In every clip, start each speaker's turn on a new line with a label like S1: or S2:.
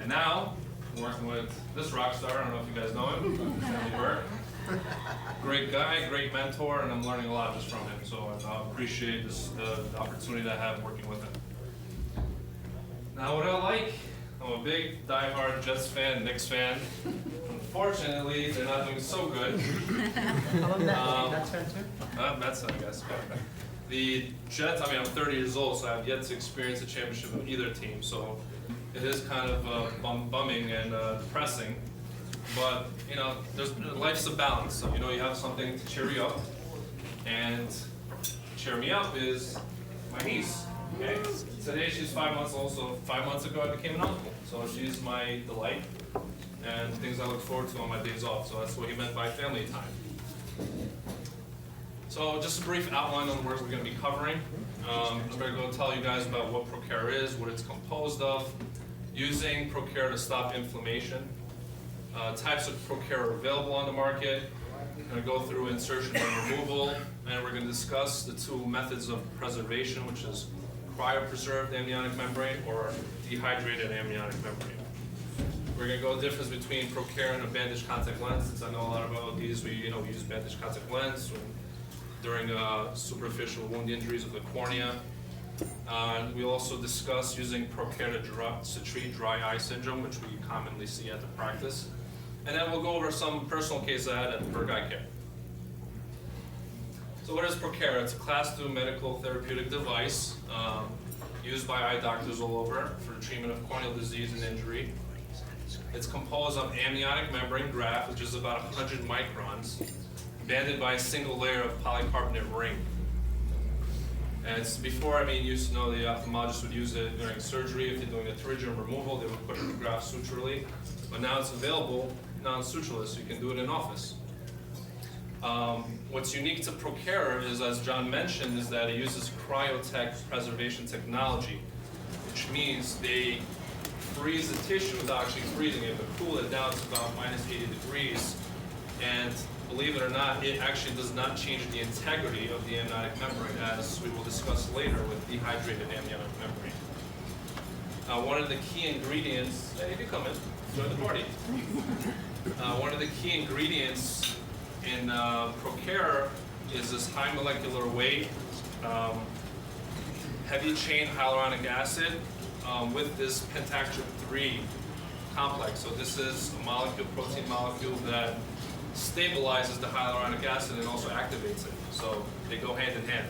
S1: And now, I'm working with this rock star. I don't know if you guys know him. Stanley Burke. Great guy, great mentor, and I'm learning a lot just from him. So I appreciate the opportunity that I have working with him. Now, what I like, I'm a big diehard Jets fan, Knicks fan. Unfortunately, they're not doing so good.
S2: I'm Mets fan too.
S1: Mets, I guess. The Jets, I mean, I'm 30 years old, so I've yet to experience a championship of either team. So it is kind of bumming and depressing. But, you know, life's a balance. So, you know, you have something to cheer you up. And cheer me up is my niece. Okay? Today she's 5 months old, so 5 months ago I became an uncle. So she's my delight and things I look forward to on my days off. So that's what he meant by family time. So just a brief outline on what we're going to be covering. I'm going to go tell you guys about what Prokera is, what it's composed of, using Prokera to stop inflammation, types of Prokera available on the market. I'm going to go through insertion and removal, and we're going to discuss the two methods of preservation, which is cryopreserved amniotic membrane or dehydrated amniotic membrane. We're going to go the difference between Prokera and a bandage contact lens. Since I know a lot about these, we use bandage contact lens during superficial wound injuries of the cornea. We'll also discuss using Prokera to treat dry eye syndrome, which we commonly see at the practice. And then we'll go over some personal cases I had at Burke Eye Care. So what is Prokera? It's a Class II medical therapeutic device used by eye doctors all over for the treatment of corneal disease and injury. It's composed of amniotic membrane graft, which is about 100 microns, banded by a single layer of polycarbonate ring. And it's before, you used to know the ophthalmologist would use it during surgery. If you're doing a pterygium removal, they would put in the graft suturally. But now it's available non-sutureless, so you can do it in office. What's unique to Prokera is, as John mentioned, is that it uses cryotech preservation technology, which means they freeze the tissue without actually freezing it, but cool it down to about minus 80 degrees. And believe it or not, it actually does not change the integrity of the amniotic membrane, as we will discuss later with dehydrated amniotic membrane. One of the key ingredients, hey, you can come in, join the party. One of the key ingredients in Prokera is this high molecular weight, heavy chain hyaluronic acid with this pentactrin 3 complex. So this is a molecule, protein molecule that stabilizes the hyaluronic acid and also activates it. So they go hand in hand.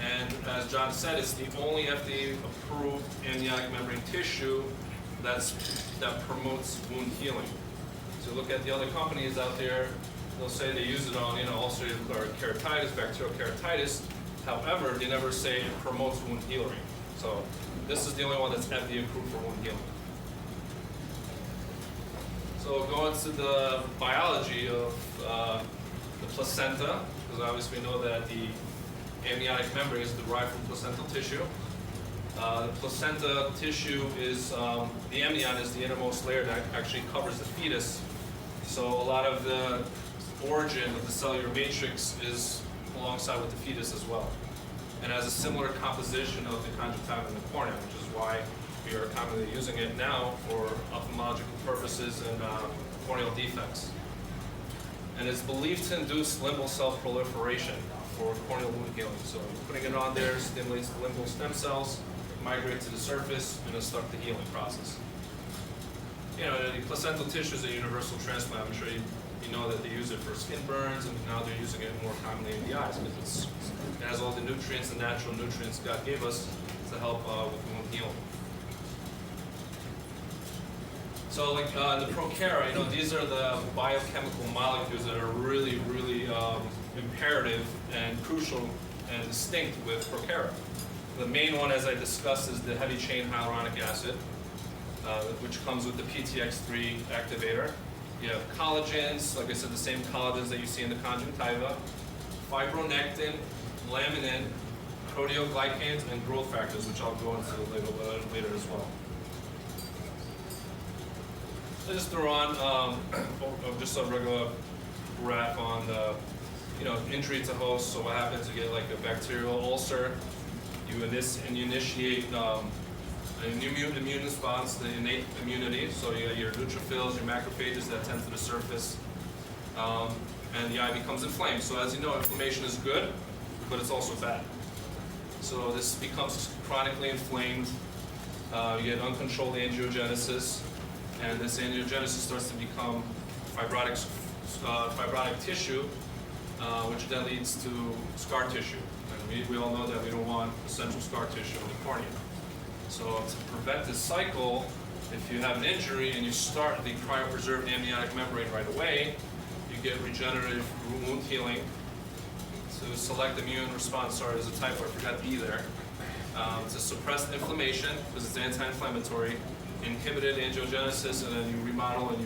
S1: And as John said, it's the only FDA-approved amniotic membrane tissue that promotes wound healing. So look at the other companies out there, they'll say they use it on ulcerative keratitis, bacterial keratitis. However, they never say it promotes wound healing. So this is the only one that's FDA approved for wound healing. So going to the biology of the placenta, because obviously we know that the amniotic membrane is derived from placental tissue. The placenta tissue is, the amnion is the innermost layer that actually covers the fetus. So a lot of the origin of the cellular matrix is alongside with the fetus as well. And has a similar composition of the conjunctiva and the cornea, which is why we are commonly using it now for ophthalmological purposes and corneal defects. And it's believed to induce limbal cell proliferation for corneal wound healing. So putting it on there stimulates the limbal stem cells, migrate to the surface, and start the healing process. You know, the placental tissue is a universal transplant. I'm sure you know that they use it for skin burns, and now they're using it more commonly in the eyes because it has all the nutrients, the natural nutrients God gave us to help with wound healing. So like the Prokera, these are the biochemical molecules that are really, really imperative and crucial and distinct with Prokera. The main one, as I discussed, is the heavy chain hyaluronic acid, which comes with the PTX3 activator. You have collagens, like I said, the same collagens that you see in the conjunctiva, fibronectin, laminin, proteoglycans, and growth factors, which I'll go into later as well. I just throw on just a regular graph on the, injury to host. So what happens? You get like a bacterial ulcer. You initiate an immune response, the innate immunity. So you got your neutrophils, your macrophages that tend to the surface, and the eye becomes inflamed. So as you know, inflammation is good, but it's also bad. So this becomes chronically inflamed. You get uncontrolled angiogenesis, and this angiogenesis starts to become fibrotic tissue, which then leads to scar tissue. And we all know that we don't want essential scar tissue in the cornea. So to prevent this cycle, if you have an injury and you start the cryopreserved amniotic membrane right away, you get regenerative wound healing. To select immune response, sorry, there's a typo, I forgot the E there. To suppress inflammation, because it's anti-inflammatory, inhibited angiogenesis, and then you remodel and you